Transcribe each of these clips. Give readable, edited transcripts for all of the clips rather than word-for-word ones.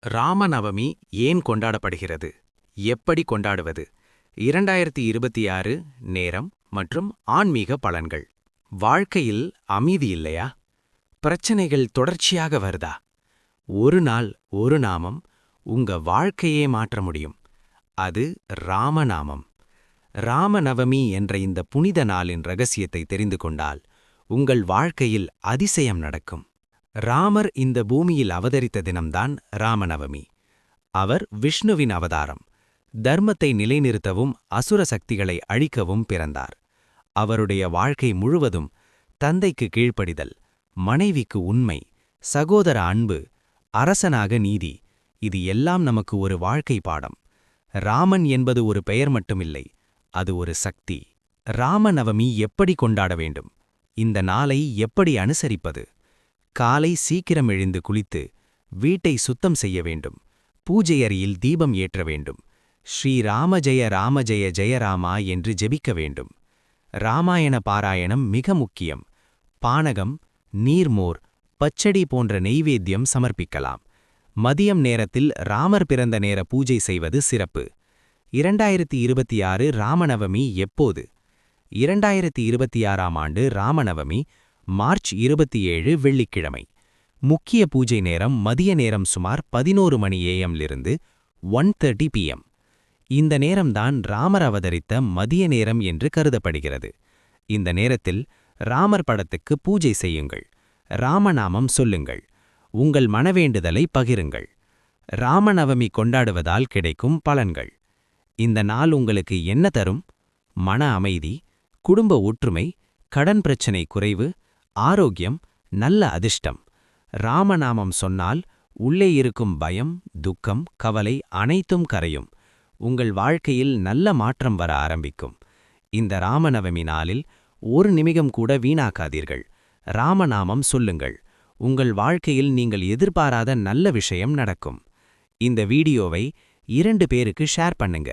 ராமநவமி ஏன் கொண்டாடப்படுகிறது? எப்படி கொண்டாடுவது? 2026 நேரம் மற்றும் ஆன்மீக பலன்கள். வாழ்க்கையில் அமைதி இல்லையா? பிரச்சனைகள் தொடர்ச்சியாக வருதா? ஒரு நாள் ஒரு நாமம் உங்க வாழ்க்கையே மாற்ற முடியும். அது ராமநாமம். ராமநவமி என்ற இந்த புனித நாளின் ரகசியத்தை தெரிந்து கொண்டால் உங்கள் வாழ்க்கையில் அதிசயம் நடக்கும். ராமர் இந்த பூமியில் அவதரித்த தினம்தான் ராமநவமி. அவர் விஷ்ணுவின் அவதாரம். தர்மத்தை நிலைநிறுத்தவும் அசுர சக்திகளை அழிக்கவும் பிறந்தார். அவருடைய வாழ்க்கை முழுவதும் தந்தைக்கு கீழ்ப்படிதல், மனைவிக்கு உண்மை, சகோதர அன்பு, அரசனாக நீதி, இது எல்லாம் நமக்கு ஒரு வாழ்க்கை பாடம். ராமன் என்பது ஒரு பெயர் மட்டுமில்லை, அது ஒரு சக்தி. ராமநவமி எப்படி கொண்டாட வேண்டும்? இந்த நாளை எப்படி அனுசரிப்பது? காலை சீக்கிரம் எழுந்து குளித்து வீட்டை சுத்தம் செய்ய வேண்டும். பூஜை அறையில் தீபம் ஏற்ற வேண்டும். ஸ்ரீ ராம ஜெய ஜெய ராமா என்று ஜெபிக்க வேண்டும். ராமாயண பாராயணம் மிக முக்கியம். பானகம், நீர்மோர், பச்சடி போன்ற நெய்வேத்தியம் சமர்ப்பிக்கலாம். மதியம் நேரத்தில் ராமர் பிறந்த நேர பூஜை செய்வது சிறப்பு. 2026 ராமநவமி எப்போது? 2026ஆம் ஆண்டு ராமநவமி மார்ச் 27 வெள்ளிக்கிழமை. முக்கிய பூஜை நேரம் மதிய நேரம் சுமார் 11 மணி AM-லிருந்து 1:30 PM. இந்த நேரம்தான் ராமர் அவதரித்த மதிய நேரம் என்று கருதப்படுகிறது. இந்த நேரத்தில் ராமர் படத்துக்கு பூஜை செய்யுங்கள். ராமநாமம் சொல்லுங்கள். உங்கள் மனவேண்டுதலை பகிருங்கள். ராமநவமி கொண்டாடுவதால் கிடைக்கும் பலன்கள். இந்த நாள் உங்களுக்கு என்ன தரும்? மன அமைதி, குடும்ப ஒற்றுமை, கடன் பிரச்சனை குறைவு, ஆரோக்கியம், நல்ல அதிர்ஷ்டம். ராமநாமம் சொன்னால் உள்ளே இருக்கும் பயம், துக்கம், கவலை அனைத்தும் கரையும். உங்கள் வாழ்க்கையில் நல்ல மாற்றம் வர ஆரம்பிக்கும். இந்த ராமநவமி நாளில் ஒரு நிமிடம் கூட வீணாக்காதீர்கள். ராமநாமம் சொல்லுங்கள். உங்கள் வாழ்க்கையில் நீங்கள் எதிர்பாராத நல்ல விஷயம் நடக்கும். இந்த வீடியோவை 2 பேருக்கு ஷேர் பண்ணுங்க.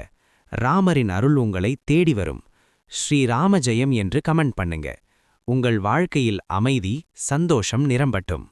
ராமரின் அருள் உங்களை தேடி வரும். ஸ்ரீ ராம ஜெயம் என்று கமெண்ட் பண்ணுங்க. உங்கள் வாழ்க்கையில் அமைதி, சந்தோஷம் நிரம்பட்டும்.